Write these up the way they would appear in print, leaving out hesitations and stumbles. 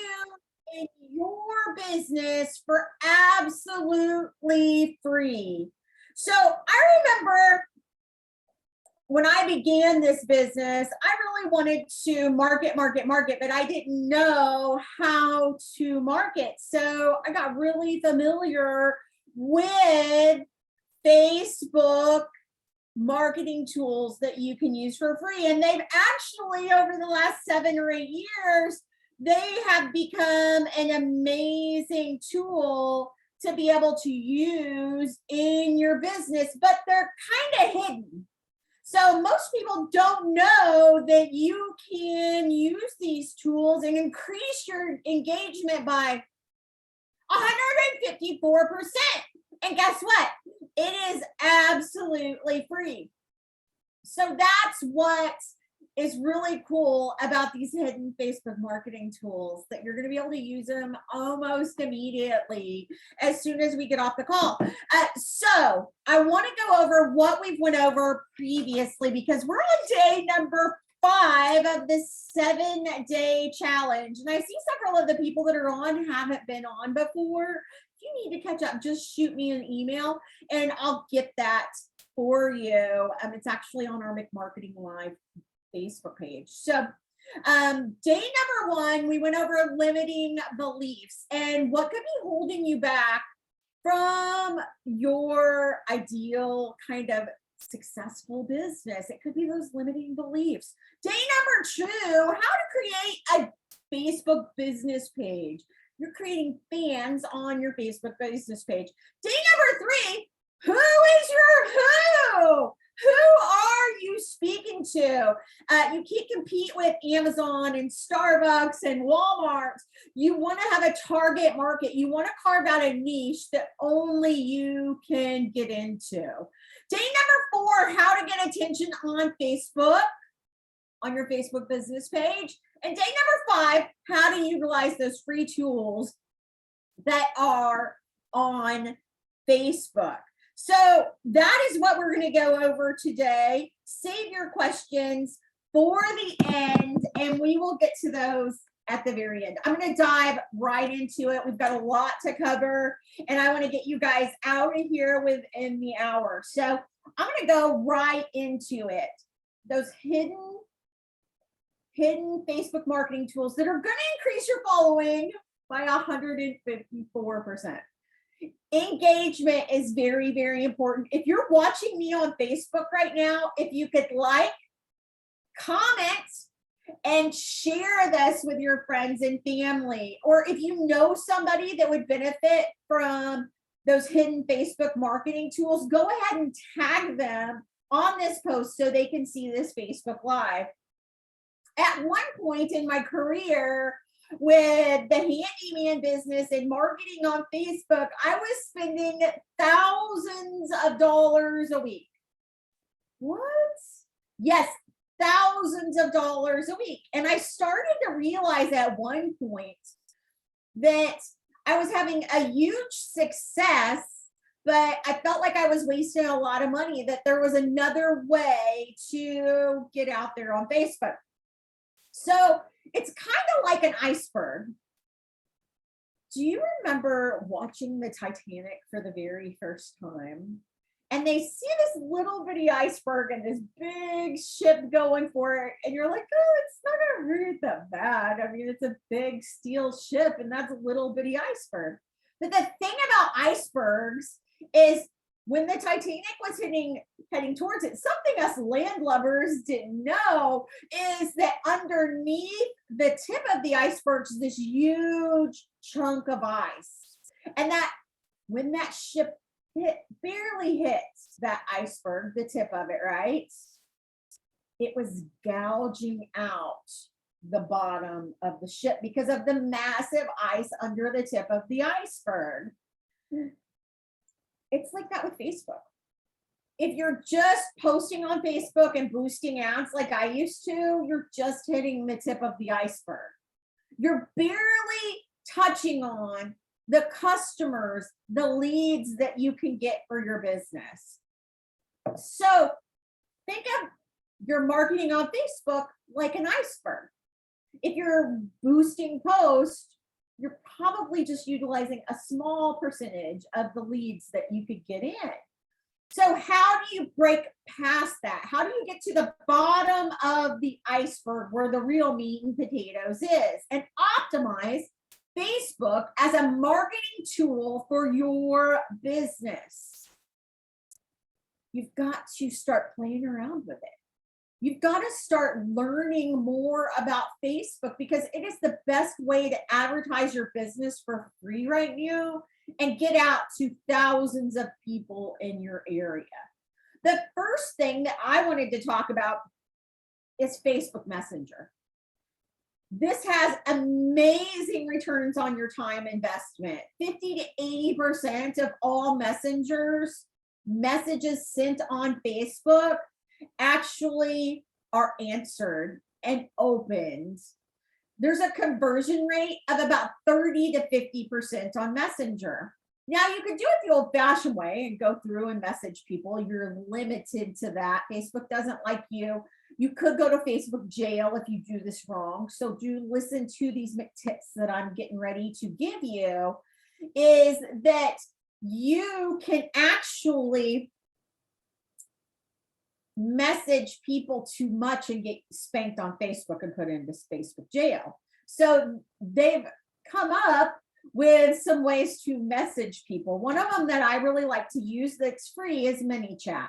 you in your business for absolutely free. So I remember when I began this business, I really wanted to market, but I didn't know how to market. So I got really familiar with Facebook marketing tools that you can use for free. And they've actually, over the last 7 or 8 years, they have become an amazing tool to be able to use in your business, but they're kind of hidden. So most people don't know that you can use these tools and increase your engagement by 154%. And guess what? It is absolutely free. So that's what is really cool about these hidden Facebook marketing tools, that you're going to be able to use them almost immediately as soon as we get off the call. So I want to go over what we've went over previously, because we're on day number 5 of this 7-day challenge. And I see several of the people that are on haven't been on before. If you need to catch up, just shoot me an email and I'll get that for you. It's actually on our McMarketing Live Facebook page. So day number 1, we went over limiting beliefs and what could be holding you back from your ideal kind of successful business. It could be those limiting beliefs. Day number 2, how to create a Facebook business page. You're creating fans on your Facebook business page. Day number 3, who is your who? Who are you speaking to? You can't compete with Amazon and Starbucks and Walmart. You want to have a target market. You want to carve out a niche that only you can get into. Day number 4, how to get attention on Facebook, on your Facebook business page. And day number 5, how to utilize those free tools that are on Facebook. So that is what we're going to go over today. Save your questions for the end, and we will get to those at the very end. I'm going to dive right into it. We've got a lot to cover, and I want to get you guys out of here within the hour. So I'm going to go right into it. Those hidden Facebook marketing tools that are going to increase your following by 154%. Engagement is very, very important. If you're watching me on Facebook right now, if you could like, comment, and share this with your friends and family, or if you know somebody that would benefit from those hidden Facebook marketing tools, go ahead and tag them on this post so they can see this Facebook Live. At one point in my career, with the handyman business and marketing on Facebook, I was spending thousands of dollars a week. What? Yes, thousands of dollars a week. And I started to realize at one point that I was having a huge success, but I felt like I was wasting a lot of money, that there was another way to get out there on Facebook. So it's kind of like an iceberg. Do you remember watching the Titanic for the very first time? And they see this little bitty iceberg and this big ship going for it. And you're like, oh, it's not going to hurt that bad. I mean, it's a big steel ship and that's a little bitty iceberg. But the thing about icebergs is when the Titanic was heading towards it, something us landlubbers didn't know is that underneath the tip of the iceberg is this huge chunk of ice. And that when that ship barely hits that iceberg, the tip of it, right? It was gouging out the bottom of the ship because of the massive ice under the tip of the iceberg. It's like that with Facebook. If you're just posting on Facebook and boosting ads like I used to, you're just hitting the tip of the iceberg. You're barely touching on the customers, the leads that you can get for your business. So think of your marketing on Facebook like an iceberg. If you're boosting posts, you're probably just utilizing a small percentage of the leads that you could get in. So how do you break past that? How do you get to the bottom of the iceberg where the real meat and potatoes is, and optimize Facebook as a marketing tool for your business? You've got to start playing around with it. You've got to start learning more about Facebook, because it is the best way to advertise your business for free right now and get out to thousands of people in your area. The first thing that I wanted to talk about is Facebook Messenger. This has amazing returns on your time investment. 50 to 80% of all messages sent on Facebook actually are answered and opened. There's a conversion rate of about 30 to 50% on Messenger. Now, you could do it the old-fashioned way and go through and message people. You're limited to that. Facebook doesn't like you. You could go to Facebook jail if you do this wrong. So do listen to these tips that I'm getting ready to give you, is that you can actually message people too much and get spanked on Facebook and put into Facebook jail. So they've come up with some ways to message people. One of them that I really like to use that's free is ManyChat.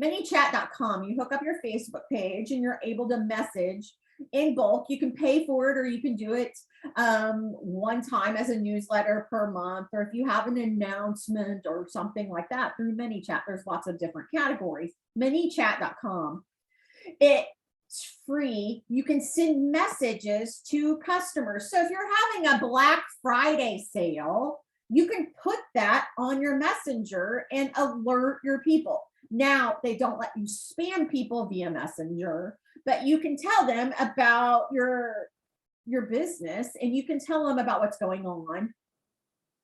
ManyChat.com. You hook up your Facebook page and you're able to message in bulk. You can pay for it, or you can do it one time as a newsletter per month, or if you have an announcement or something like that through ManyChat. There's lots of different categories. ManyChat.com. It's free. You can send messages to customers. So if you're having a Black Friday sale, you can put that on your Messenger and alert your people. Now, they don't let you spam people via Messenger, but you can tell them about your business, and you can tell them about what's going on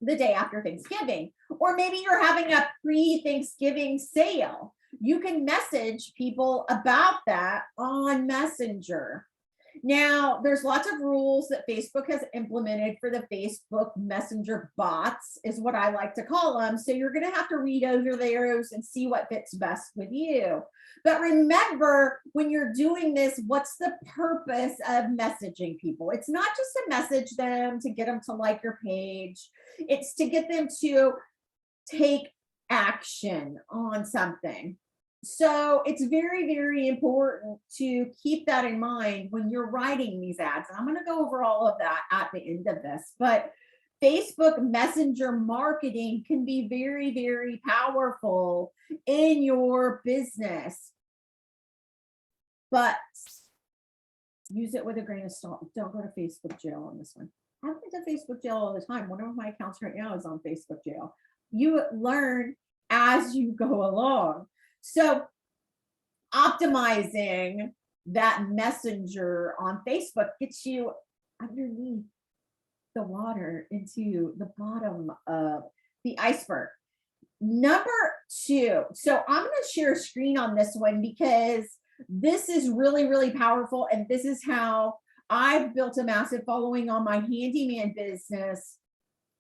the day after Thanksgiving. Or maybe you're having a pre-Thanksgiving sale. You can message people about that on Messenger. Now, there's lots of rules that Facebook has implemented for the Facebook Messenger bots, is what I like to call them. So you're going to have to read over those and see what fits best with you. But remember, when you're doing this, what's the purpose of messaging people? It's not just to message them, to get them to like your page. It's to get them to take action on something. So it's very, very important to keep that in mind when you're writing these ads. And I'm going to go over all of that at the end of this. But Facebook Messenger marketing can be very, very powerful in your business. But use it with a grain of salt. Don't go to Facebook jail on this one. I've been to Facebook jail all the time. One of my accounts right now is on Facebook jail. You learn as you go along. So optimizing that messenger on Facebook gets you underneath the water into the bottom of the iceberg. Number two, so I'm going to share a screen on this one because this is really, really powerful. And this is how I've built a massive following on my handyman business,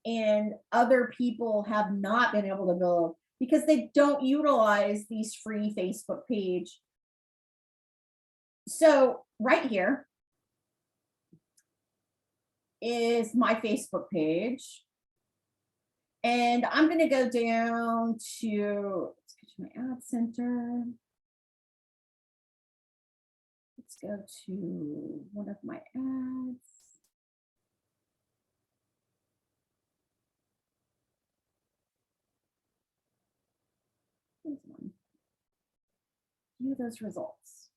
and other people have not been able to build because they don't utilize these free Facebook page. So right here is my Facebook page. And I'm going to go down to, let's get to my ad center. Let's go to one of my ads. View those results.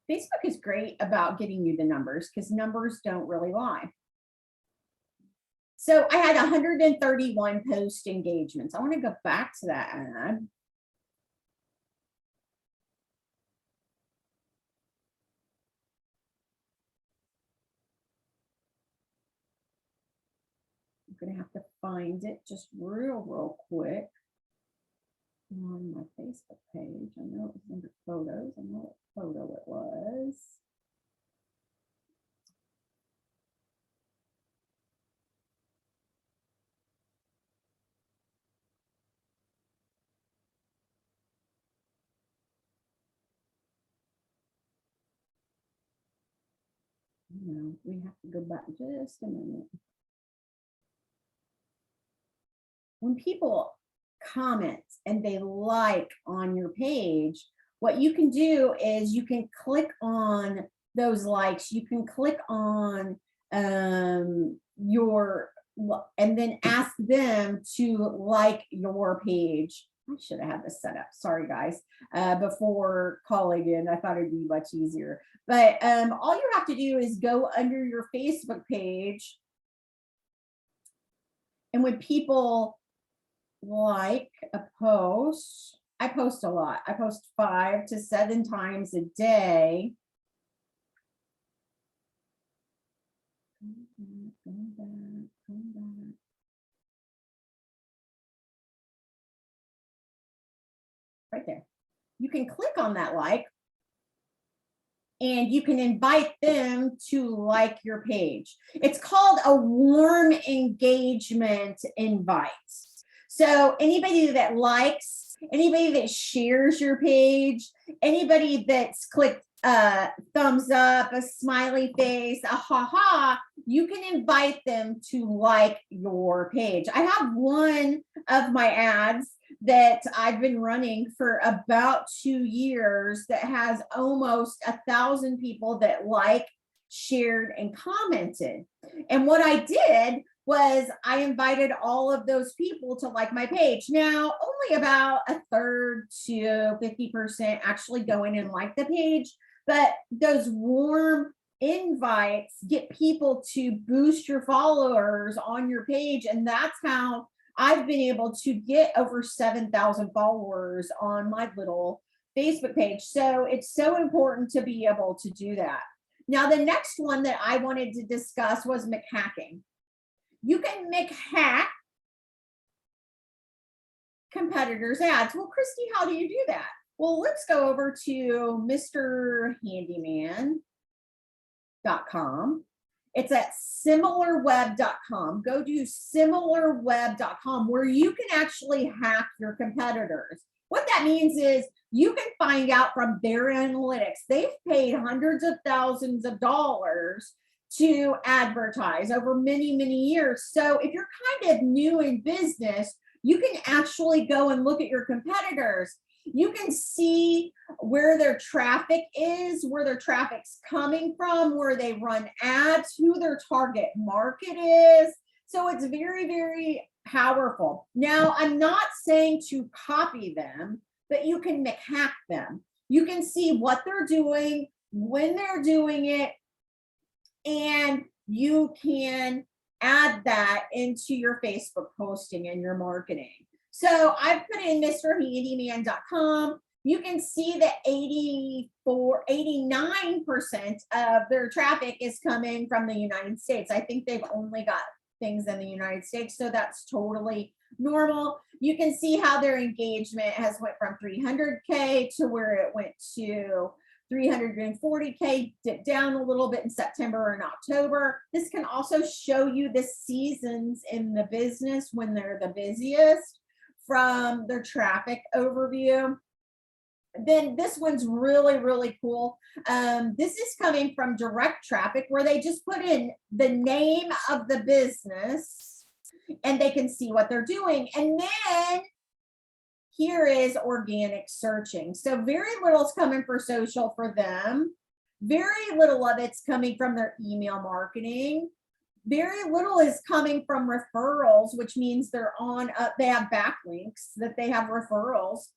Facebook is great about getting you the numbers because numbers don't really lie. So I had 131 post engagements. I want to go back to that ad. I'm going to have to find it just real quick on my Facebook page. I know it was under photos. I know what photo it was. No, we have to go back just a minute. When people comment and they like on your page, what you can do is you can click on those likes. You can click on your, and then ask them to like your page. I should have had this set up. Sorry, guys. Before calling in, I thought it'd be much easier. But all you have to do is go under your Facebook page. And when people like a post, I post a lot. I post 5 to 7 times a day. Go back. Right there. You can click on that like, and you can invite them to like your page. It's called a warm engagement invite. So anybody that likes, anybody that shares your page, anybody that's clicked thumbs up, a smiley face, a ha-ha, you can invite them to like your page. I have one of my ads that I've been running for about 2 years that has almost 1,000 people that like, shared, and commented. And what I did was I invited all of those people to like my page. Now, only about a third to 50% actually go in and like the page, but those warm invites get people to boost your followers on your page. And that's how I've been able to get over 7,000 followers on my little Facebook page. So it's so important to be able to do that. Now, the next one that I wanted to discuss was McHacking. You can McHack competitors' ads. Well, Christy, how do you do that? Well, let's go over to MrHandyman.com. It's at similarweb.com. Go to similarweb.com where you can actually hack your competitors. What that means is you can find out from their analytics. They've paid hundreds of thousands of dollars to advertise over many, many years. So if you're kind of new in business, you can actually go and look at your competitors. You can see where their traffic is, where their traffic's coming from, where they run ads, who their target market is. So it's very, very powerful. Now, I'm not saying to copy them, but you can hack them. You can see what they're doing, when they're doing it, and you can add that into your Facebook posting and your marketing. So I've put in MrHandyman.com. You can see that 89% of their traffic is coming from the United States. I think they've only got things in the United States, so that's totally normal. You can see how their engagement has went from 300K to where it went to 340K, dipped down a little bit in September and October. This can also show you the seasons in the business when they're the busiest from their traffic overview. Then this one's really, really cool. This is coming from direct traffic where they just put in the name of the business and they can see what they're doing. And then here is organic searching. So very little is coming for social for them. Very little of it's coming from their email marketing. Very little is coming from referrals, which means they're on, they have backlinks, that they have referrals.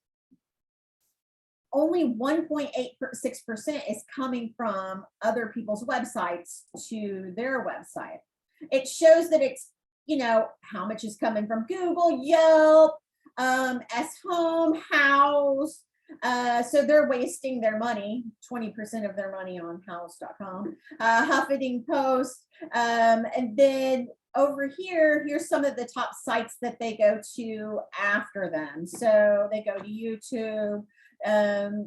Only 1.86% is coming from other people's websites to their website. It shows that it's, you know, how much is coming from Google, Yelp, S-Home, House. So they're wasting their money, 20% of their money on house.com, Huffington Post. And then over here, here's some of the top sites that they go to after them. So they go to YouTube,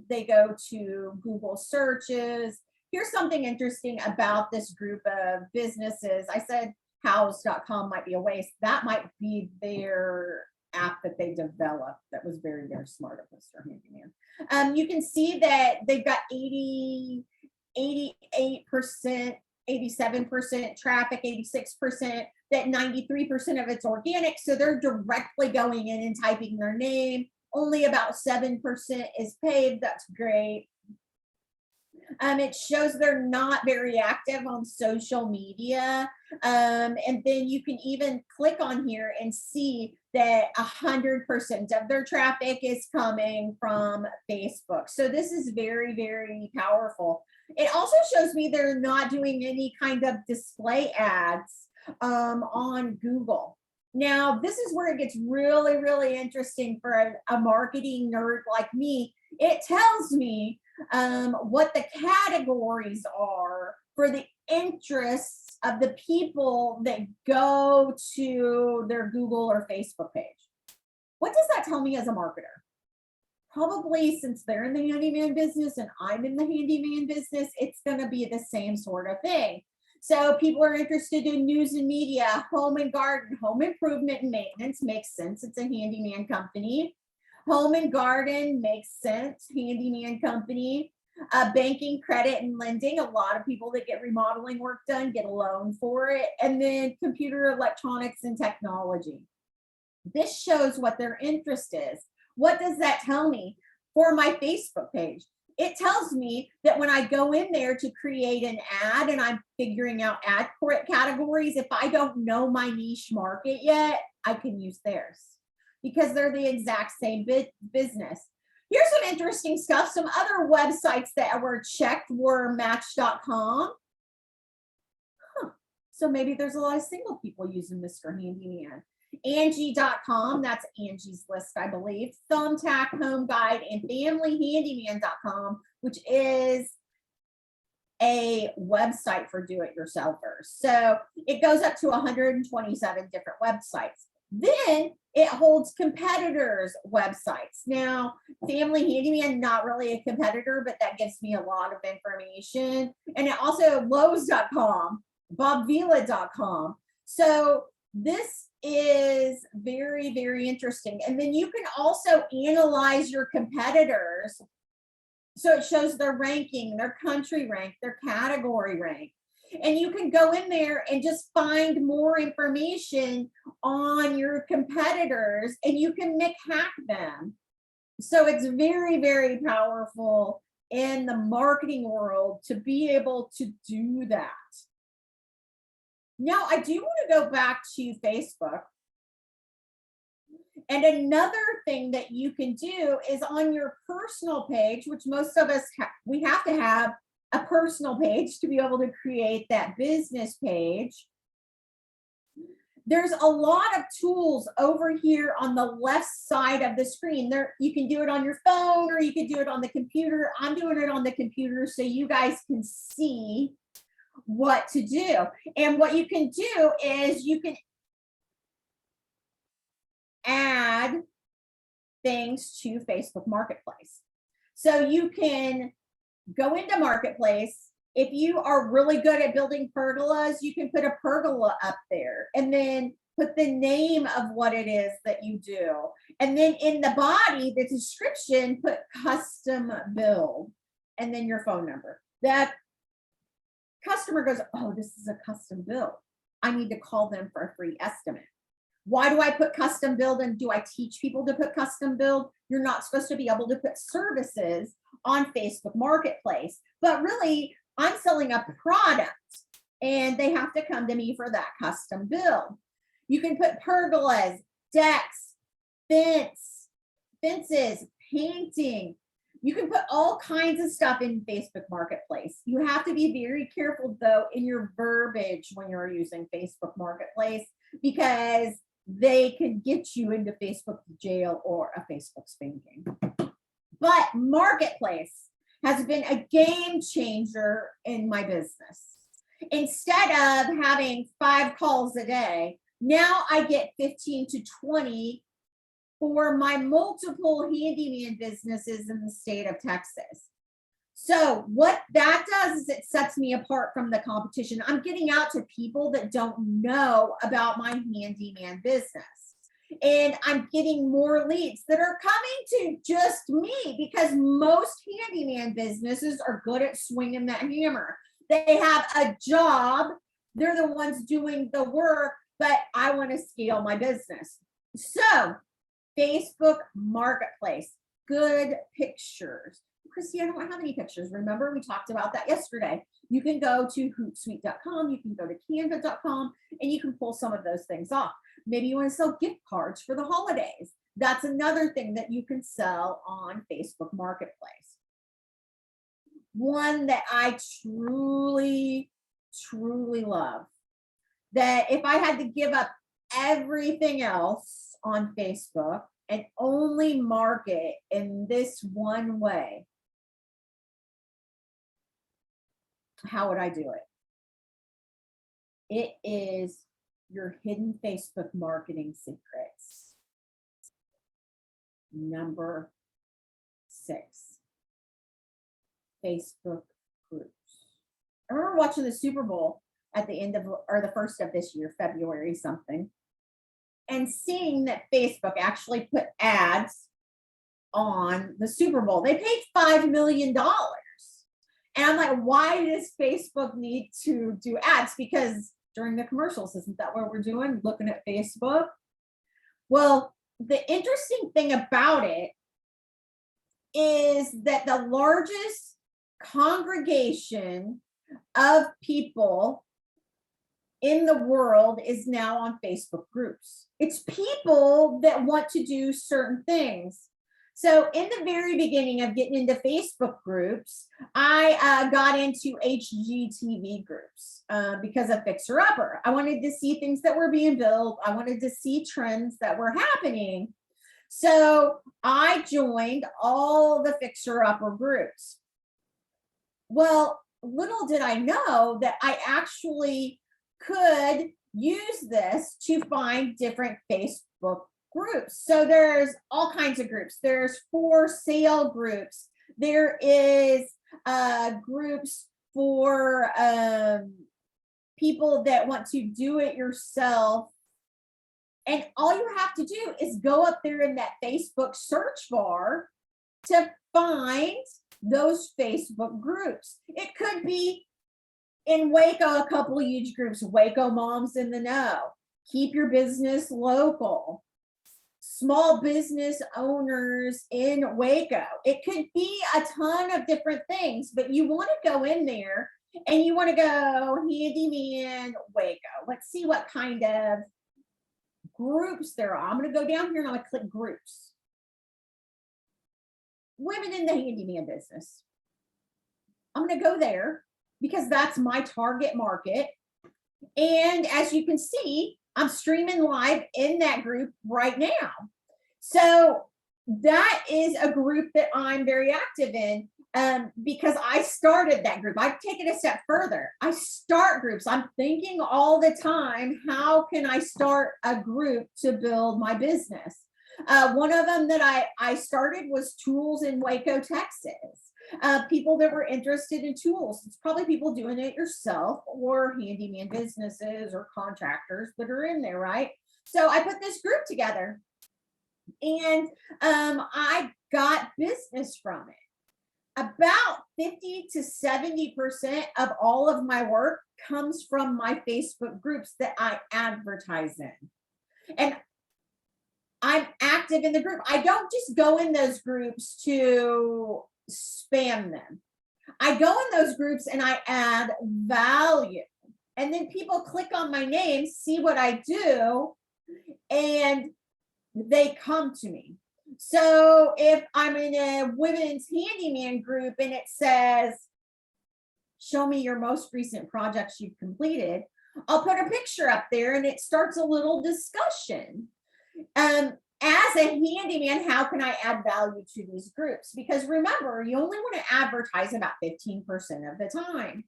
they go to Google searches. Here's something interesting about this group of businesses. I said house.com might be a waste. That might be their app that they developed that was very, very smart of Mr. Handyman. You can see that they've got 88% 87% traffic, 86%, that 93% of it's organic. So they're directly going in and typing their name. Only about 7% is paid. That's great. It shows they're not very active on social media. And then you can even click on here and see that 100% of their traffic is coming from Facebook. So this is very, very powerful. It also shows me they're not doing any kind of display ads on Google. Now, this is where it gets really, really interesting for a marketing nerd like me. It tells me what the categories are for the interests of the people that go to their Google or Facebook page. What does that tell me as a marketer? Probably, since they're in the handyman business and I'm in the handyman business, it's going to be the same sort of thing. So people are interested in news and media, home and garden, home improvement and maintenance makes sense. It's a handyman company. Home and garden makes sense, handyman company. Banking, credit, and lending. A lot of people that get remodeling work done get a loan for it. And then computer, electronics, and technology. This shows what their interest is. What does that tell me for my Facebook page? It tells me that when I go in there to create an ad and I'm figuring out ad categories, if I don't know my niche market yet, I can use theirs because they're the exact same business. Here's some interesting stuff. Some other websites that were checked were Match.com. So maybe there's a lot of single people using Mr. Handyman. Angie.com, that's Angie's List, I believe. Thumbtack, Home Guide, and FamilyHandyman.com, which is a website for do-it-yourselfers. So it goes up to 127 different websites. Then it holds competitors' websites. Now, Family Handyman, not really a competitor, but that gives me a lot of information. And it also Lowe's.com, Bobvila.com. So this is very, very interesting. And then you can also analyze your competitors. So it shows their ranking, their country rank, their category rank. And you can go in there and just find more information on your competitors and you can hack them. So it's very, very powerful in the marketing world to be able to do that. Now, I do want to go back to Facebook. And another thing that you can do is on your personal page, which most of us, we have to have a personal page to be able to create that business page. There's a lot of tools over here on the left side of the screen. There, you can do it on your phone or you can do it on the computer. I'm doing it on the computer so you guys can see what to do. And what you can do is you can add things to Facebook Marketplace. So you can go into Marketplace. If you are really good at building pergolas, you can put a pergola up there and then put the name of what it is that you do. And then in the body, the description, put custom build and then your phone number. That customer goes, oh, this is a custom build. I need to call them for a free estimate. Why do I put custom build and do I teach people to put custom build? You're not supposed to be able to put services on Facebook Marketplace, but really I'm selling a product and they have to come to me for that custom build. You can put pergolas, decks, fences, painting. You can put all kinds of stuff in Facebook Marketplace. You have to be very careful though in your verbiage when you're using Facebook Marketplace because they could get you into Facebook jail or a Facebook spanking. But Marketplace has been a game changer in my business. Instead of having 5 calls a day, now I get 15 to 20 for my multiple handyman businesses in the state of Texas. So what that does is it sets me apart from the competition. I'm getting out to people that don't know about my handyman business. And I'm getting more leads that are coming to just me because most handyman businesses are good at swinging that hammer. They have a job. They're the ones doing the work, but I want to scale my business. So Facebook Marketplace, good pictures. Christy, I don't have any pictures. Remember, we talked about that yesterday. You can go to hootsuite.com, you can go to canva.com, and you can pull some of those things off. Maybe you want to sell gift cards for the holidays. That's another thing that you can sell on Facebook Marketplace. One that I truly, truly love, that if I had to give up everything else on Facebook and only market in this one way, how would I do it? It is your hidden Facebook marketing secrets. Number 6, Facebook groups. I remember watching the Super Bowl at the end of, or the first of this year, February something, and seeing that Facebook actually put ads on the Super Bowl. They paid $5 million. And I'm like, why does Facebook need to do ads? Because during the commercials, isn't that what we're doing? Looking at Facebook? Well, the interesting thing about it is that the largest congregation of people in the world is now on Facebook groups. It's people that want to do certain things. So in the very beginning of getting into Facebook groups, I got into HGTV groups because of Fixer Upper. I wanted to see things that were being built. I wanted to see trends that were happening. So I joined all the Fixer Upper groups. Well, little did I know that I actually could use this to find different Facebook groups. So there's all kinds of groups. There's for sale groups. There is groups for people that want to do it yourself. And all you have to do is go up there in that Facebook search bar to find those Facebook groups. It could be in Waco, a couple of huge groups, Waco Moms in the Know, Keep Your Business Local, Small Business Owners in Waco. It could be a ton of different things, but you want to go in there and you want to go Handyman Waco. Let's see what kind of groups there are. I'm going to go down here and I'm going to click groups. Women in the handyman business. I'm going to go there because that's my target market. And as you can see, I'm streaming live in that group right now. So that is a group that I'm very active in because I started that group. I've taken it a step further. I start groups. I'm thinking all the time, how can I start a group to build my business? One of them that I started was Tools in Waco, Texas. People that were interested in tools. It's probably people doing it yourself or handyman businesses or contractors that are in there, right? So I put this group together and I got business from it. About 50 to 70% of all of my work comes from my Facebook groups that I advertise in. And I'm active in the group. I don't just go in those groups to spam them. I go in those groups and I add value. And then people click on my name, see what I do, and they come to me. So if I'm in a women's handyman group and it says, show me your most recent projects you've completed, I'll put a picture up there and it starts a little discussion. As a handyman, how can I add value to these groups? Because remember, you only want to advertise about 15% of the time.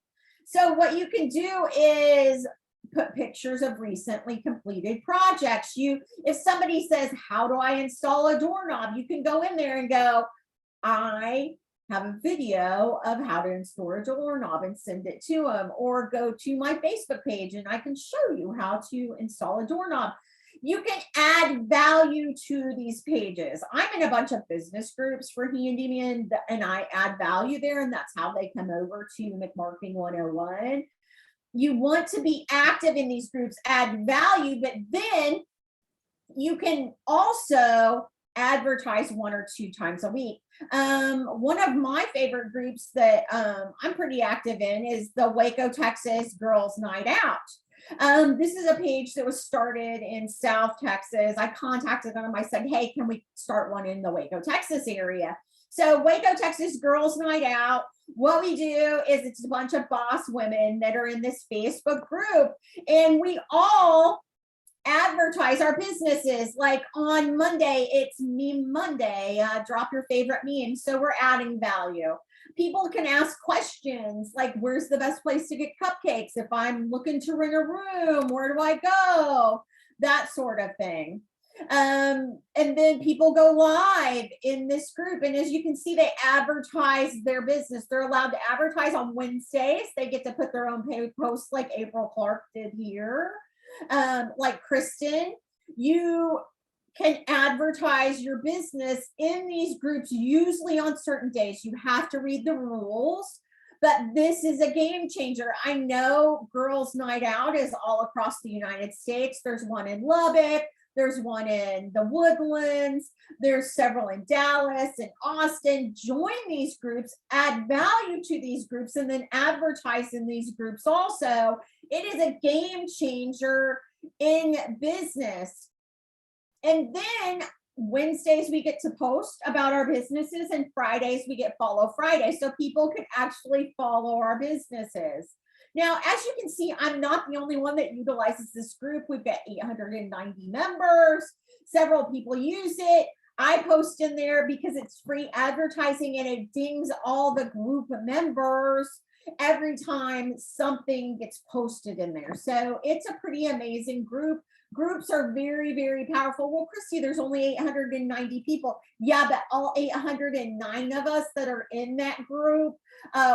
So what you can do is put pictures of recently completed projects. If somebody says, how do I install a doorknob? You can go in there and go, I have a video of how to install a doorknob and send it to them, or go to my Facebook page and I can show you how to install a doorknob. You can add value to these pages. I'm in a bunch of business groups for Handyman, and I add value there, and that's how they come over to McMarketing 101. You want to be active in these groups, add value, but then you can also advertise 1 or 2 times a week. One of my favorite groups that I'm pretty active in is the Waco, Texas Girls Night Out. This is a page that was started in South Texas. I contacted them. I said, hey, can we start one in the Waco, Texas area? So Waco, Texas Girls Night Out. What we do is it's a bunch of boss women that are in this Facebook group, and we all advertise our businesses. Like on Monday, it's Meme Monday, drop your favorite meme. So we're adding value. People can ask questions like, where's the best place to get cupcakes? If I'm looking to rent a room, where do I go? That sort of thing. And then people go live in this group. And as you can see, they advertise their business. They're allowed to advertise on Wednesdays. They get to put their own posts like April Clark did here. Like Kristen, you can advertise your business in these groups, usually on certain days. You have to read the rules, but this is a game changer. I know Girls Night Out is all across the United States. There's one in Lubbock. There's one in the Woodlands. There's several in Dallas and Austin. Join these groups, add value to these groups, and then advertise in these groups also. It is a game changer in business. And then Wednesdays we get to post about our businesses, and Fridays we get Follow Friday. So people can actually follow our businesses. Now, as you can see, I'm not the only one that utilizes this group. We've got 890 members. Several people use it. I post in there because it's free advertising, and it dings all the group members every time something gets posted in there. So it's a pretty amazing group. Groups are very, very powerful. Well, Christy, there's only 890 people. Yeah, but all 809 of us that are in that group,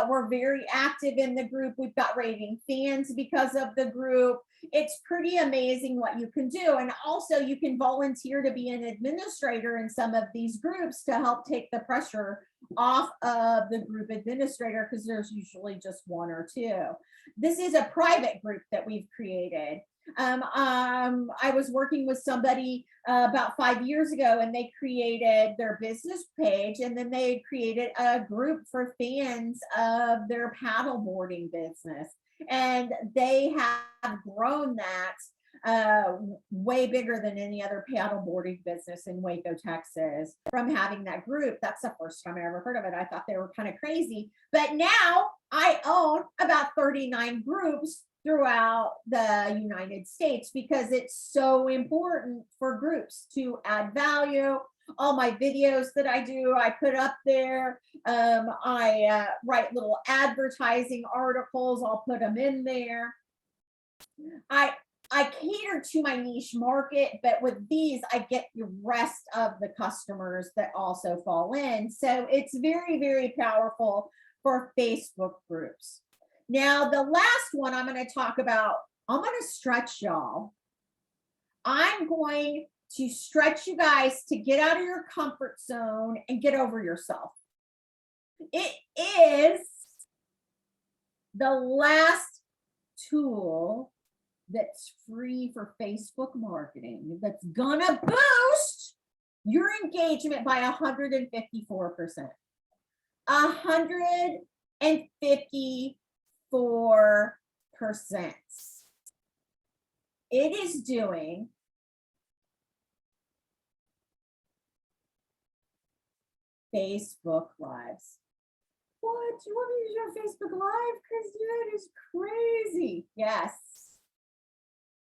we're very active in the group. We've got raving fans because of the group. It's pretty amazing what you can do. And also you can volunteer to be an administrator in some of these groups to help take the pressure off of the group administrator, because there's usually just 1 or 2. This is a private group that we've created. I was working with somebody about 5 years ago, and they created their business page, and then they created a group for fans of their paddleboarding business. And they have grown that way bigger than any other paddleboarding business in Waco, Texas, from having that group. That's the first time I ever heard of it. I thought they were kind of crazy. But now I own about 39 groups throughout the United States, because it's so important for groups to add value. All my videos that I do, I put up there. I write little advertising articles. I'll put them in there. I cater to my niche market, but with these, I get the rest of the customers that also fall in. So it's very, very powerful for Facebook groups. Now, the last one I'm going to talk about, I'm going to stretch y'all. I'm going to stretch you guys to get out of your comfort zone and get over yourself. It is the last tool that's free for Facebook marketing that's going to boost your engagement by 154%. 154%. It is doing Facebook Lives. What? You want me to use your Facebook Live? Christy, that is crazy. Yes.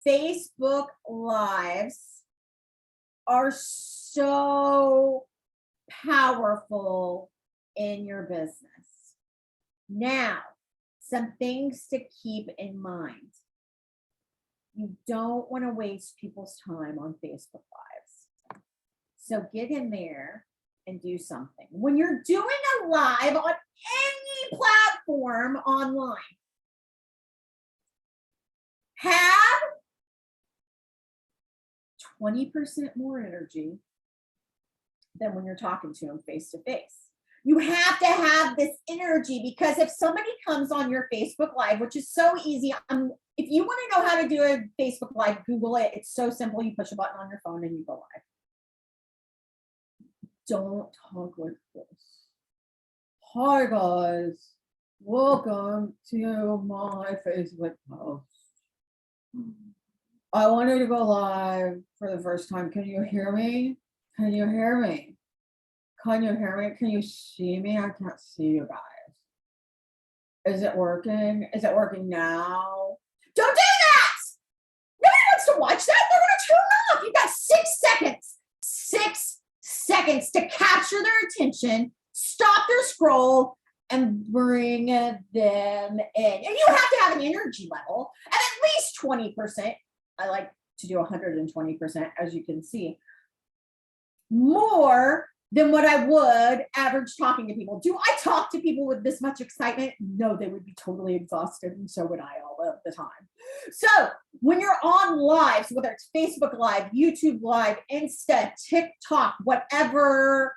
Facebook Lives are so powerful in your business. Now, some things to keep in mind. You don't want to waste people's time on Facebook Lives. So get in there and do something. When you're doing a live on any platform online, have 20% more energy than when you're talking to them face to face. You have to have this energy, because if somebody comes on your Facebook Live, which is so easy, if you want to know how to do a Facebook Live, Google it. It's so simple. You push a button on your phone and you go live. Don't talk like this. Hi guys, welcome to my Facebook post. I wanted to go live for the first time. Can you hear me? Can you hear me? Can you hear me? Can you see me? I can't see you guys. Is it working? Is it working now? Don't do that! Nobody wants to watch that. They're going to turn off. You've got 6 seconds. 6 seconds to capture their attention, stop their scroll, and bring them in. And you have to have an energy level of at least 20%. I like to do 120%, as you can see. More than what I would average talking to people. Do I talk to people with this much excitement? No, they would be totally exhausted, and so would I all of the time. So when you're on lives, whether it's Facebook Live, YouTube Live, Insta, TikTok, whatever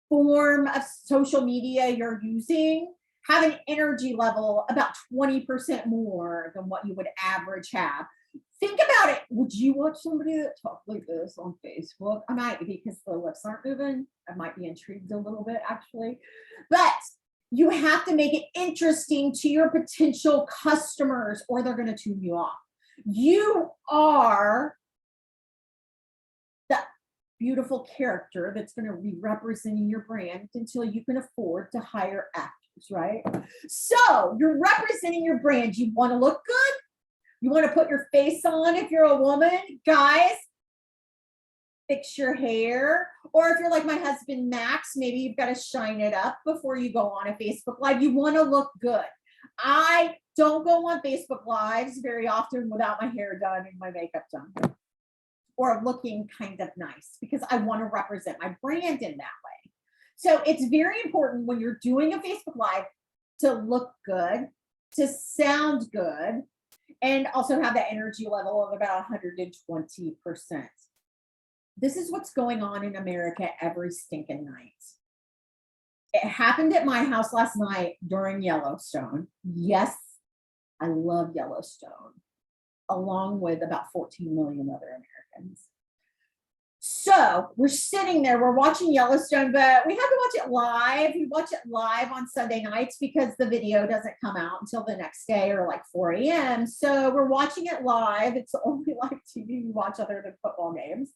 form of social media you're using, have an energy level about 20% more than what you would average have. Think about it. Would you watch somebody that talks like this on Facebook? I might, because the lips aren't moving. I might be intrigued a little bit, actually. But you have to make it interesting to your potential customers, or they're going to tune you off. You are the beautiful character that's going to be representing your brand until you can afford to hire actors, right? So you're representing your brand. You want to look good. You want to put your face on if you're a woman. Guys, fix your hair. Or if you're like my husband, Max, maybe you've got to shine it up before you go on a Facebook Live. You want to look good. I don't go on Facebook Lives very often without my hair done and my makeup done, or looking kind of nice, because I want to represent my brand in that way. So it's very important when you're doing a Facebook Live to look good, to sound good, and also have that energy level of about 120%. This is what's going on in America every stinking night. It happened at my house last night during Yellowstone. Yes, I love Yellowstone, along with about 14 million other Americans. So we're sitting there, we're watching Yellowstone, but we have to watch it live. We watch it live on Sunday nights because the video doesn't come out until the next day, or like 4 a.m. So we're watching it live. It's the only live TV we watch other than football games.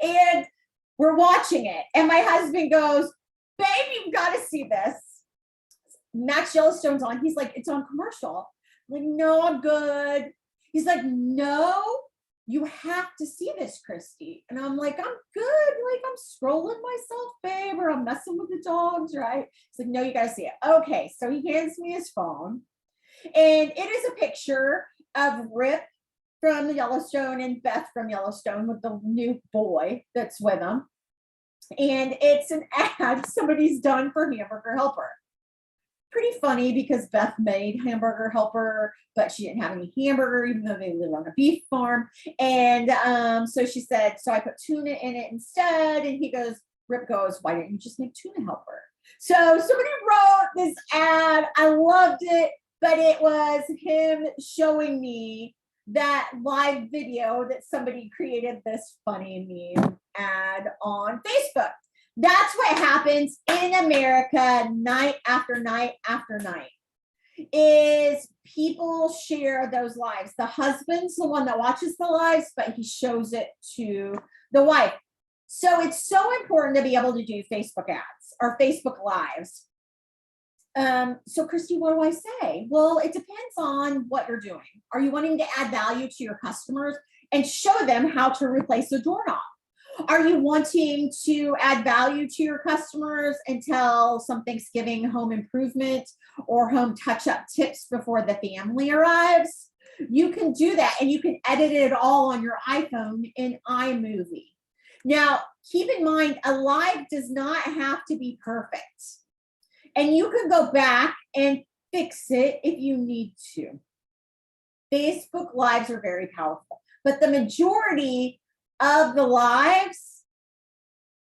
And we're watching it. And my husband goes, "Babe, you've got to see this." Max Yellowstone's on. He's like, "It's on commercial." I'm like, "No, I'm good." He's like, "No, you have to see this, Christy." And I'm like, "I'm good. Like, I'm scrolling myself, babe, or I'm messing with the dogs, right?" He's like, "No, you got to see it." Okay. So he hands me his phone, and it is a picture of Rip from Yellowstone and Beth from Yellowstone with the new boy that's with them. And it's an ad somebody's done for Hamburger Helper. Pretty funny, because Beth made Hamburger Helper, but she didn't have any hamburger, even though they live on a beef farm. And so she said, so I put tuna in it instead. And he goes, Rip goes, "Why didn't you just make tuna helper?" So somebody wrote this ad. I loved it, but it was him showing me that live video that somebody created this funny meme ad on Facebook. That's what happens in America night after night after night, is people share those lives. The husband's the one that watches the lives, but he shows it to the wife. So it's so important to be able to do Facebook ads or Facebook Lives. So Christy, what do I say? Well, it depends on what you're doing. Are you wanting to add value to your customers and show them how to replace a doorknob? Are you wanting to add value to your customers and tell some Thanksgiving home improvement or home touch-up tips before the family arrives? You can do that, and you can edit it all on your iPhone in iMovie. Now, keep in mind, a live does not have to be perfect. And you can go back and fix it if you need to. Facebook Lives are very powerful, but the majority of the lives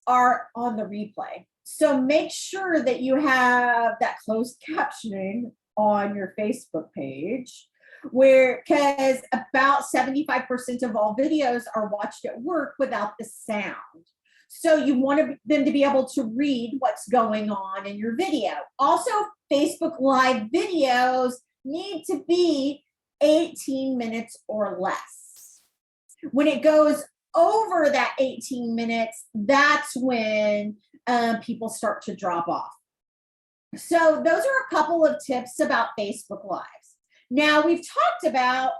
are on the replay. So make sure that you have that closed captioning on your Facebook page, where, because about 75% of all videos are watched at work without the sound. So you want them to be able to read what's going on in your video. Also, Facebook Live videos need to be 18 minutes or less. When it goes over that 18 minutes, that's when people start to drop off. So those are a couple of tips about Facebook Lives. Now, we've talked about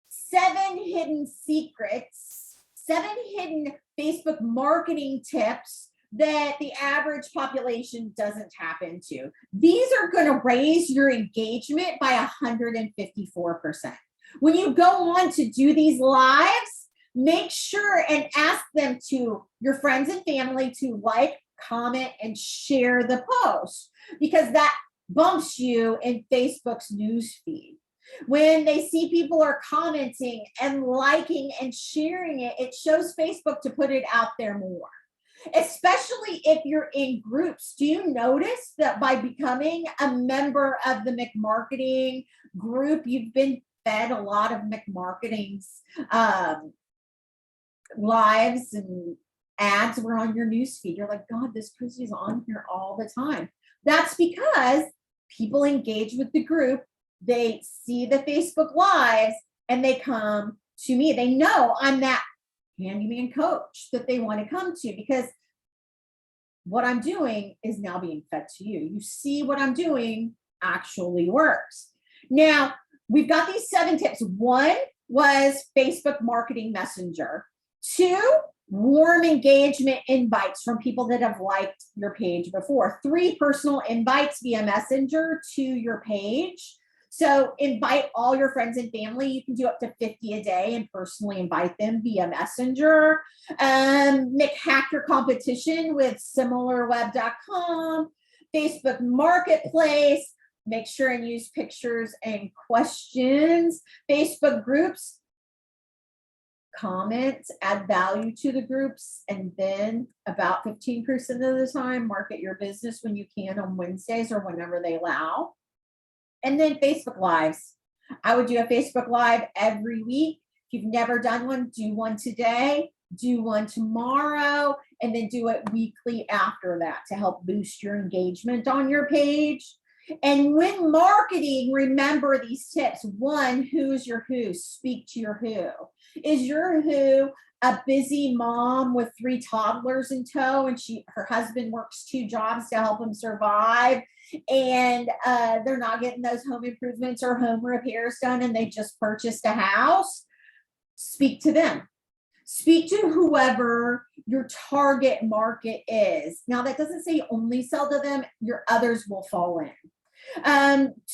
7 hidden secrets, 7 hidden Facebook marketing tips that the average population doesn't tap into. These are going to raise your engagement by 154%. When you go on to do these lives, make sure and ask them to your friends and family to like, comment, and share the post, because that bumps you in Facebook's news feed. When they see people are commenting and liking and sharing it, it shows Facebook to put it out there more, especially if you're in groups. Do you notice that by becoming a member of the McMarketing group, you've been fed a lot of McMarketing's lives and ads were on your newsfeed? You're like, God, this Christy's on here all the time. That's because people engage with the group. They see the Facebook Lives and they come to me. They know I'm that handyman coach that they want to come to, because what I'm doing is now being fed to you. You see what I'm doing actually works. Now, we've got these 7 tips. 1 was Facebook Marketing Messenger. 2, warm engagement invites from people that have liked your page before. 3, personal invites via Messenger to your page. So invite all your friends and family. You can do up to 50 a day and personally invite them via Messenger. Hack your competition with similarweb.com. Facebook Marketplace. Make sure and use pictures and questions. Facebook groups. Comments, add value to the groups, and then about 15% of the time, market your business when you can on Wednesdays or whenever they allow. And then Facebook Lives. I would do a Facebook Live every week. If you've never done one, do one today, do one tomorrow, and then do it weekly after that to help boost your engagement on your page. And when marketing, remember these tips. 1, who's your who? Speak to your who. Is your who a busy mom with 3 toddlers in tow, and her husband works 2 jobs to help him survive, and they're not getting those home improvements or home repairs done, and they just purchased a house? Speak to them. Speak to whoever your target market is. Now, that doesn't say only sell to them. Your others will fall in.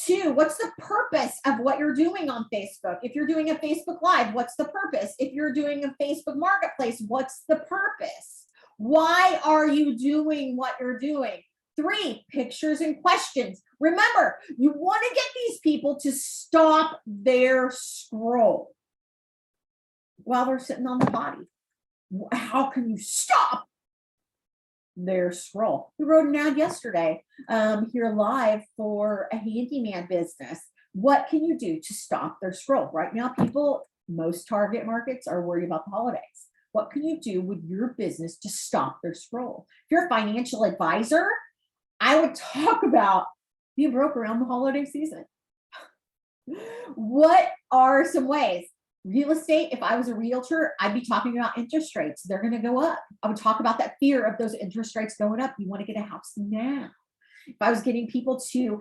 2, what's the purpose of what you're doing on Facebook? If you're doing a Facebook Live, what's the purpose? If you're doing a Facebook Marketplace, what's the purpose? Why are you doing what you're doing? 3, pictures and questions. Remember, you want to get these people to stop their scroll while they're sitting on the potty. How can you stop their scroll? We wrote an ad yesterday here live for a handyman business. What can you do to stop their scroll? Right now, most target markets are worried about the holidays. What can you do with your business to stop their scroll? If you're a financial advisor, I would talk about being broke around the holiday season. What are some ways? Real estate, if I was a realtor, I'd be talking about interest rates. They're going to go up. I would talk about that fear of those interest rates going up. You want to get a house now. If I was getting people to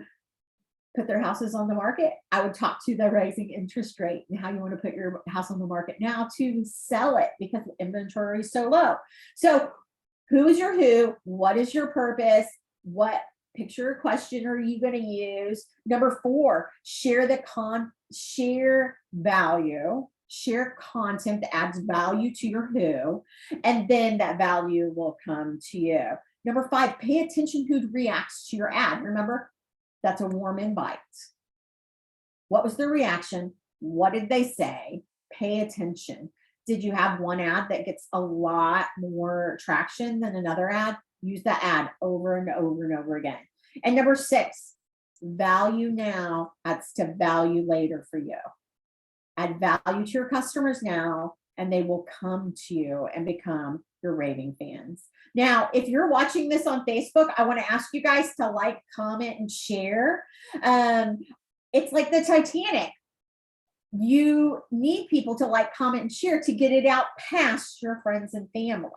put their houses on the market, I would talk to the rising interest rate and how you want to put your house on the market now to sell it because the inventory is so low. So who is your who? What is your purpose? What picture or question are you going to use? Number 4, share value, share content that adds value to your who, and then that value will come to you. Number 5, pay attention who reacts to your ad. Remember, that's a warm invite. What was their reaction? What did they say? Pay attention. Did you have one ad that gets a lot more traction than another ad? Use that ad over and over and over again. And number 6, value now adds to value later for you. Add value to your customers now, and they will come to you and become your raving fans. Now, if you're watching this on Facebook, I want to ask you guys to like, comment, and share. It's like the Titanic. You need people to like, comment, and share to get it out past your friends and family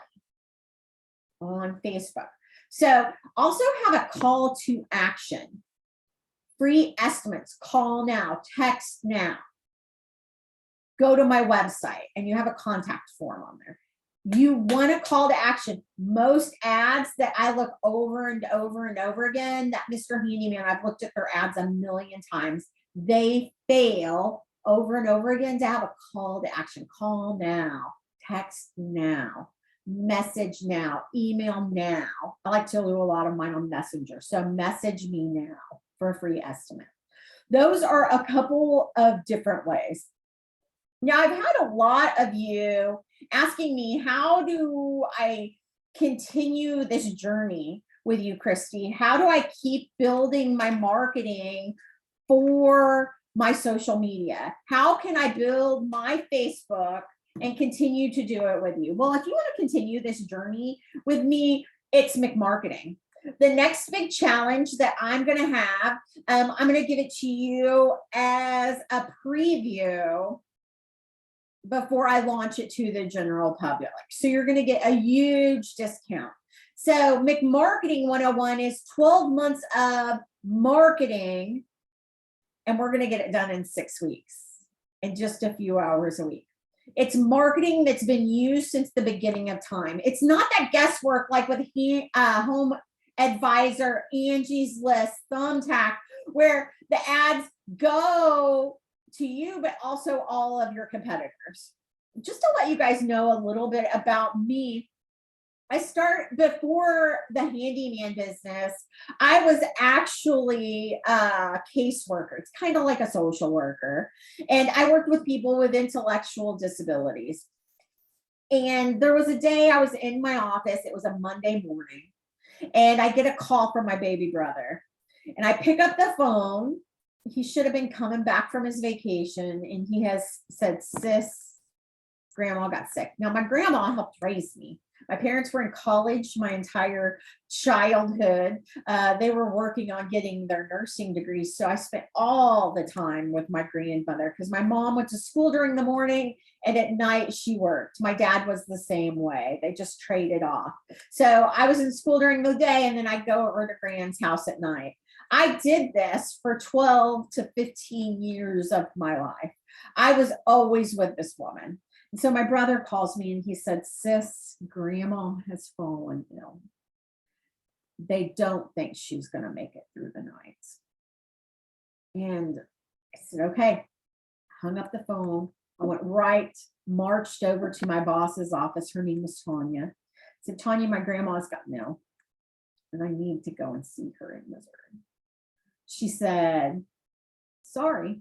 on Facebook. So also have a call to action. Free estimates, call now, text now. Go to my website and you have a contact form on there. You want a call to action. Most ads that I look over and over and over again, that Mr. Handyman, I've looked at their ads a million times. They fail over and over again to have a call to action. Call now, text now, message now, email now. I like to do a lot of mine on Messenger. So message me now for a free estimate. Those are a couple of different ways. Now, I've had a lot of you asking me, how do I continue this journey with you, Christy? How do I keep building my marketing for my social media? How can I build my Facebook and continue to do it with you? Well, if you want to continue this journey with me, it's McMarketing. The next big challenge that I'm going to have, I'm going to give it to you as a preview before I launch it to the general public. So you're going to get a huge discount. So McMarketing 101 is 12 months of marketing, and we're going to get it done in 6 weeks and just a few hours a week. It's marketing that's been used since the beginning of time. It's not that guesswork like with Home Advisor, Angie's List, Thumbtack, where the ads go to you, but also all of your competitors. Just to let you guys know a little bit about me, I start before the handyman business. I was actually a caseworker. It's kind of like a social worker. And I worked with people with intellectual disabilities. And there was a day I was in my office. It was a Monday morning. And I get a call from my baby brother. And I pick up the phone. He should have been coming back from his vacation. And he has said, sis, grandma got sick. Now, my grandma helped raise me. My parents were in college my entire childhood. They were working on getting their nursing degrees. So I spent all the time with my grandmother because my mom went to school during the morning and at night she worked. My dad was the same way. They just traded off. So I was in school during the day and then I'd go over to Grand's house at night. I did this for 12 to 15 years of my life. I was always with this woman. And so my brother calls me and he said, sis, grandma has fallen ill. They don't think she's going to make it through the night. And I said, okay, hung up the phone. I went marched over to my boss's office. Her name was Tanya. I said, Tanya, my grandma's got ill and I need to go and see her in Missouri. She said, sorry,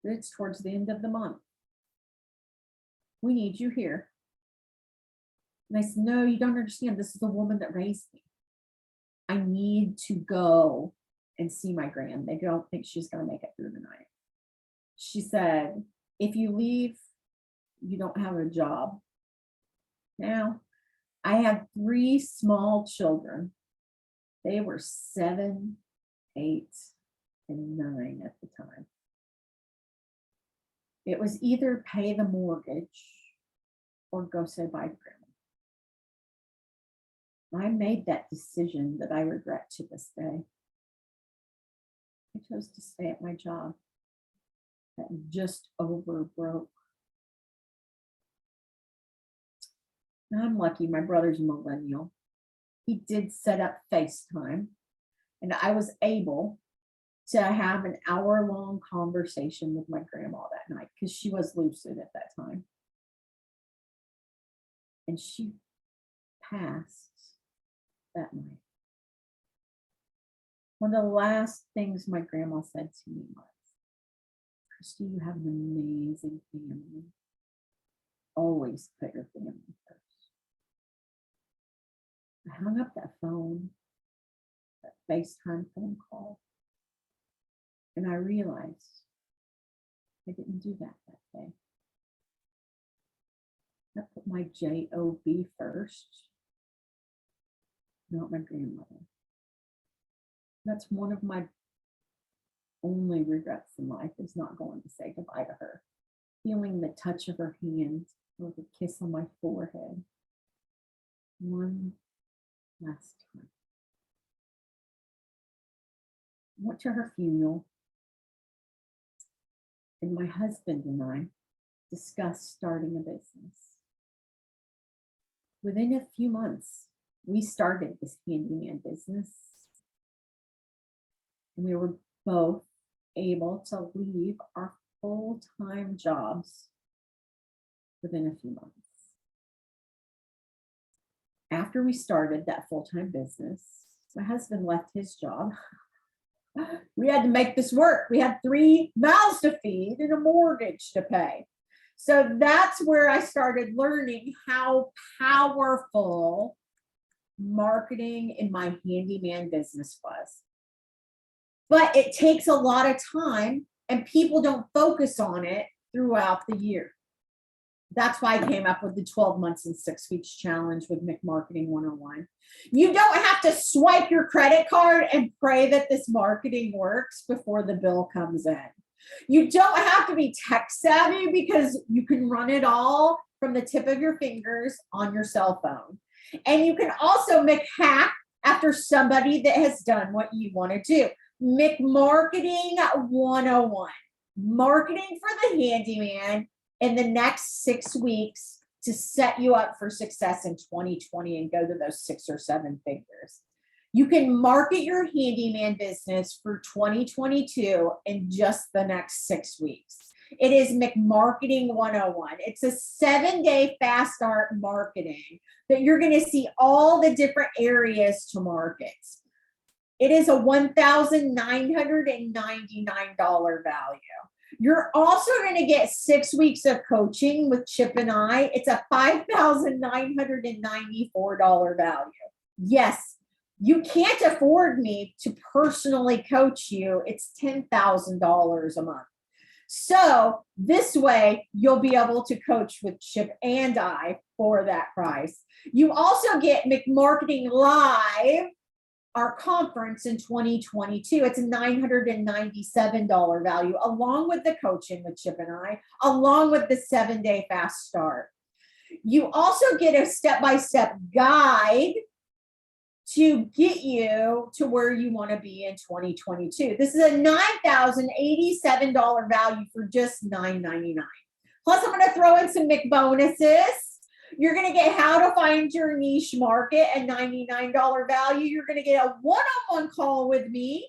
it's towards the end of the month. We need you here. And I said, no, you don't understand. This is the woman that raised me. I need to go and see my grand. They don't think she's going to make it through the night. She said, if you leave, you don't have a job. Now, I have 3 small children. They were 7, 8, and 9 at the time. It was either pay the mortgage or go say bye to grandma. I made that decision that I regret to this day. I chose to stay at my job that just over broke. Now I'm lucky my brother's a millennial. He did set up FaceTime and I was able to have an hour-long conversation with my grandma that night because she was lucid at that time. And she passed that night. One of the last things my grandma said to me was, Christy, you have an amazing family. always put your family first. I hung up that phone, that FaceTime phone call, and I realized I didn't do that day. I put my job first, not my grandmother. That's one of my only regrets in life, is not going to say goodbye to her. Feeling the touch of her hand or the kiss on my forehead one last time. I went to her funeral, and my husband and I discussed starting a business. Within a few months, we started this handyman business. And we were both able to leave our full-time jobs within a few months. After we started that full-time business, my husband left his job. We had to make this work. We had 3 mouths to feed and a mortgage to pay. So that's where I started learning how powerful marketing in my handyman business was. But it takes a lot of time, and people don't focus on it throughout the year. That's why I came up with the 12 months and 6 weeks challenge with McMarketing 101. You don't have to swipe your credit card and pray that this marketing works before the bill comes in. You don't have to be tech savvy, because you can run it all from the tip of your fingers on your cell phone. And you can also hack after somebody that has done what you want to do. McMarketing 101, marketing for the handyman in the next 6 weeks to set you up for success in 2020 and go to those 6 or 7 figures. You can market your handyman business for 2022 in just the next 6 weeks. It is McMarketing 101. It's a 7-day fast start marketing that you're going to see all the different areas to market. It is a $1,999 value. You're also going to get 6 weeks of coaching with Chip and I. It's a $5,994 value. Yes, you can't afford me to personally coach you. It's $10,000 a month. So this way, you'll be able to coach with Chip and I for that price. You also get McMarketing Live, our conference in 2022. It's a $997 value, along with the coaching with Chip and I, along with the 7-day fast start. You also get a step-by-step guide to get you to where you want to be in 2022. This is a $9,087 value for just $999. Plus, I'm going to throw in some McBonuses. You're going to get how to find your niche market at $99 value. You're going to get a one-on-one call with me.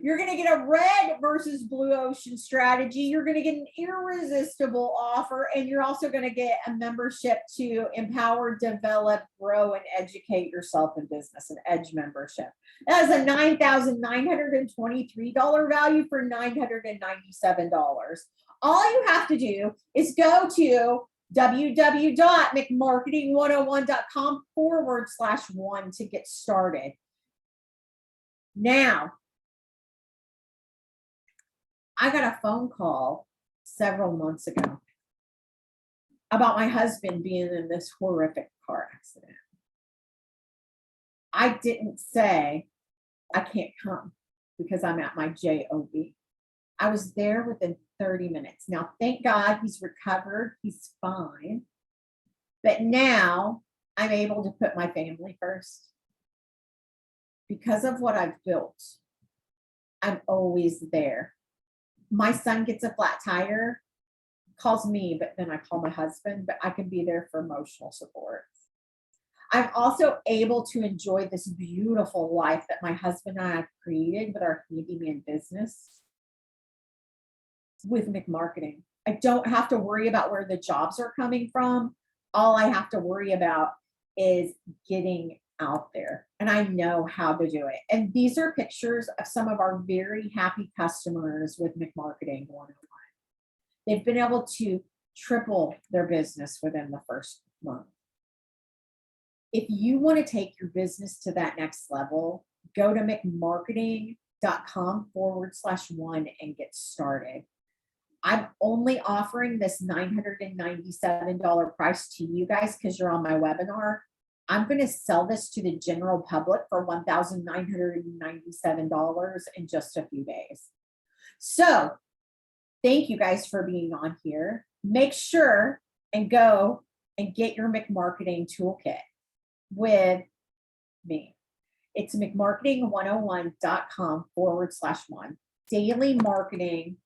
You're going to get a red versus blue ocean strategy. You're going to get an irresistible offer. And you're also going to get a membership to empower, develop, grow, and educate yourself in business, an EDGE membership. That is a $9,923 value for $997. All you have to do is go to www.mcmarketing101.com/1 to get started. Now, I got a phone call several months ago about my husband being in this horrific car accident. I didn't say I can't come because I'm at my job. I was there within 30 minutes. Now, thank God he's recovered. He's fine. But now I'm able to put my family first. Because of what I've built, I'm always there. My son gets a flat tire, calls me, but then I call my husband, but I can be there for emotional support. I'm also able to enjoy this beautiful life that my husband and I have created with our handyman business with McMarketing. I don't have to worry about where the jobs are coming from. All I have to worry about is getting out there, and I know how to do it. And these are pictures of some of our very happy customers with McMarketing 101. They've been able to triple their business within the first month. If you want to take your business to that next level, go to mcmarketing.com/one and get started. I'm only offering this $997 price to you guys because you're on my webinar. I'm going to sell this to the general public for $1,997 in just a few days. So thank you guys for being on here. Make sure and go and get your McMarketing toolkit with me. It's mcmarketing101.com/one. Daily marketing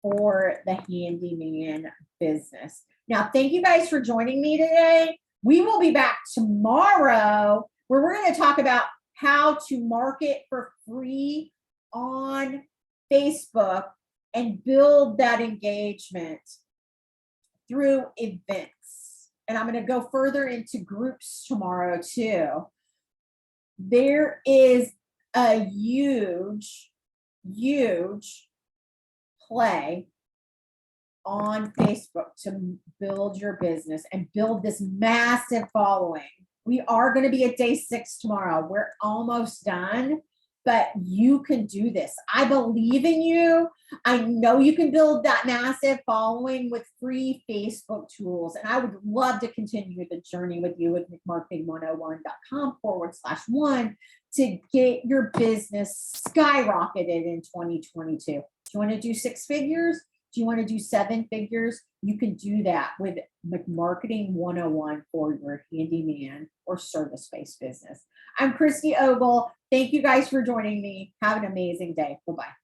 for the handyman business. Now, thank you guys for joining me today. We will be back tomorrow where we're going to talk about how to market for free on Facebook and build that engagement through events. And I'm going to go further into groups tomorrow too. There is a huge play on Facebook to build your business and build this massive following. We are going to be at day 6 tomorrow. We're almost done, but you can do this. I believe in you. I know you can build that massive following with free Facebook tools. And I would love to continue the journey with you with mcmarketing101.com/one to get your business skyrocketed in 2022. Do you want to do 6 figures? Do you want to do 7 figures? You can do that with McMarketing 101 for your handyman or service-based business. I'm Christy Ogle. Thank you guys for joining me. Have an amazing day. Bye-bye.